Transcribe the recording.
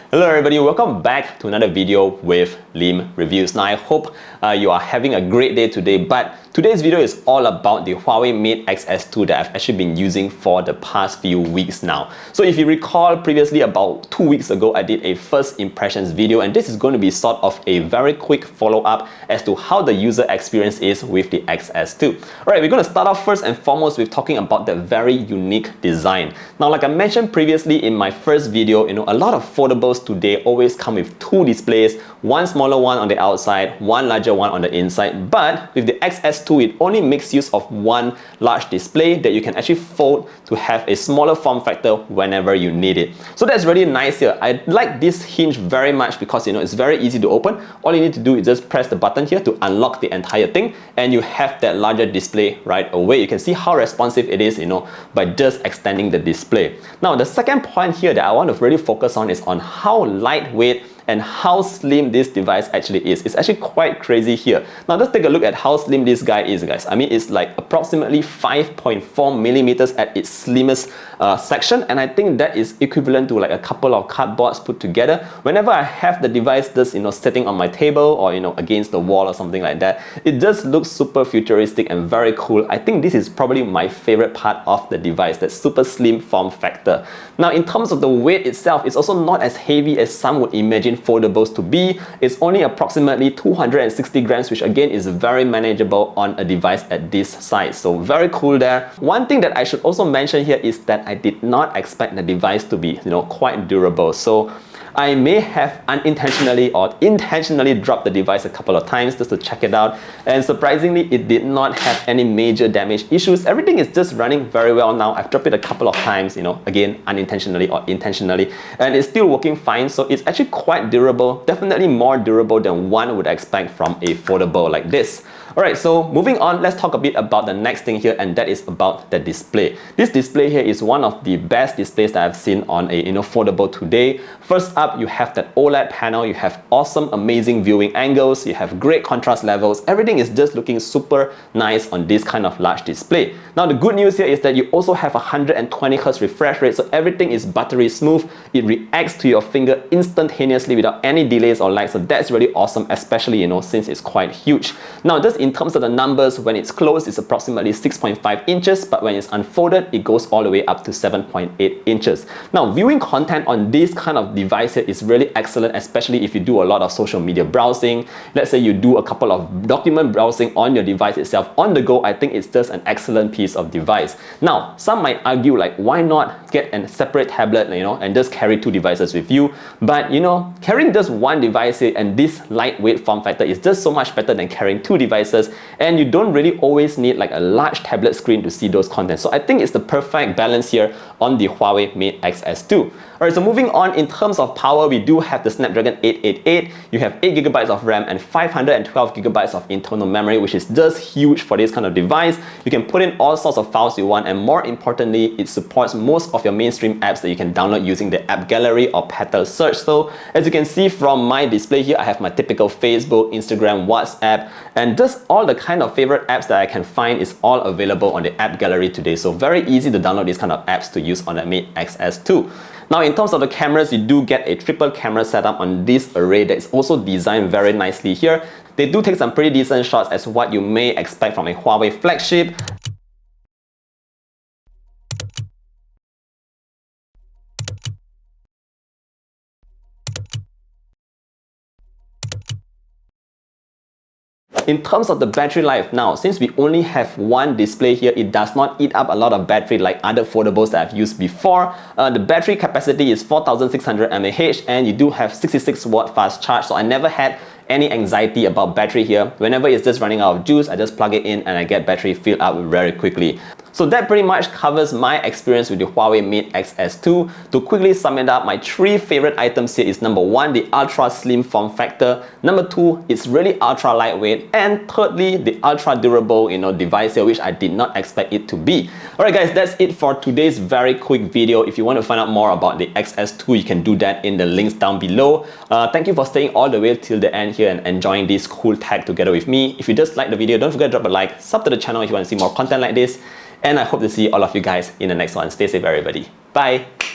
Hello everybody, welcome back to another video with Lim Reviews. Now I hope you are having a great day today, but today's video is all about the HUAWEI Mate Xs2 that I've actually been using for the past few weeks now. So if you recall previously, about 2 weeks ago, I did a first impressions video, and this is going to be sort of a very quick follow-up as to how the user experience is with the Xs2. Alright, we're going to start off first and foremost with talking about the very unique design. Now like I mentioned previously in my first video, a lot of foldables today always come with two displays, one smaller one on the outside, one larger one on the inside, but with the Xs2 it only makes use of one large display that you can actually fold to have a smaller form factor whenever you need it. So that's really nice here. I like this hinge very much because it's very easy to open. All you need to do is just press the button here to unlock the entire thing, and you have that larger display right away. You can see how responsive it is, by just extending the display. Now the second point here that I want to really focus on is on how lightweight and how slim this device actually is. It's actually quite crazy here. Now let's take a look at how slim this guy is, guys. I mean, it's like approximately 5.4 millimeters at its slimmest section, and I think that is equivalent to like a couple of cardboards put together. Whenever I have the device just sitting on my table or against the wall or something like that, it just looks super futuristic and very cool. I think this is probably my favorite part of the device, that super slim form factor. Now in terms of the weight itself, it's also not as heavy as some would imagine foldables to be. It's only approximately 260 grams, which again is very manageable on a device at this size. So very cool there. One thing that I should also mention here is that I did not expect the device to be quite durable. So I may have unintentionally or intentionally dropped the device a couple of times just to check it out, and surprisingly it did not have any major damage issues. Everything is just running very well now. I've dropped it a couple of times, again unintentionally or intentionally, and it's still working fine. So it's actually quite durable, definitely more durable than one would expect from a foldable like this. Alright, so moving on, let's talk a bit about the next thing here, and that is about the display. This display here is one of the best displays that I've seen on a foldable today. First up, you have that OLED panel, you have awesome, amazing viewing angles, you have great contrast levels. Everything is just looking super nice on this kind of large display. Now the good news here is that you also have a 120Hz refresh rate, so everything is buttery smooth. It reacts to your finger instantaneously without any delays or lags, so that's really awesome, especially since it's quite huge. Now just in terms of the numbers, when it's closed it's approximately 6.5 inches, but when it's unfolded it goes all the way up to 7.8 inches. Now viewing content on this kind of device here is really excellent, especially if you do a lot of social media browsing. Let's say you do a couple of document browsing on your device itself on the go. I think it's just an excellent piece of device. Now some might argue like, why not get a separate tablet and just carry two devices with you, but carrying just one device here and this lightweight form factor is just so much better than carrying two devices, and you don't really always need like a large tablet screen to see those contents. So I think it's the perfect balance here on the HUAWEI Mate Xs2. Alright, so moving on, in terms of power, we do have the Snapdragon 888. You have 8GB of RAM and 512GB of internal memory, which is just huge for this kind of device. You can put in all sorts of files you want, and more importantly, it supports most of your mainstream apps that you can download using the app gallery or Petal search. So as you can see from my display here, I have my typical Facebook, Instagram, WhatsApp, and just all the kind of favorite apps that I can find is all available on the app gallery today. So very easy to download these kind of apps to use on the Mate Xs2. Now in terms of the cameras, you do get a triple camera setup on this array that is also designed very nicely here. They do take some pretty decent shots as what you may expect from a HUAWEI flagship. In terms of the battery life now, since we only have one display here, it does not eat up a lot of battery like other foldables that I've used before. The battery capacity is 4600 mAh, and you do have 66-watt fast charge, so I never had any anxiety about battery here. Whenever it's just running out of juice, I just plug it in and I get battery filled up very quickly. So that pretty much covers my experience with the HUAWEI Mate Xs2. To quickly sum it up, my three favorite items here is number one, the ultra slim form factor. Number two, it's really ultra lightweight. And thirdly, the ultra durable device here, which I did not expect it to be. Alright guys, that's it for today's very quick video. If you want to find out more about the Xs2, you can do that in the links down below. Thank you for staying all the way till the end here and enjoying this cool tech together with me. If you just like the video, don't forget to drop a like, sub to the channel if you want to see more content like this. And I hope to see all of you guys in the next one. Stay safe everybody. Bye!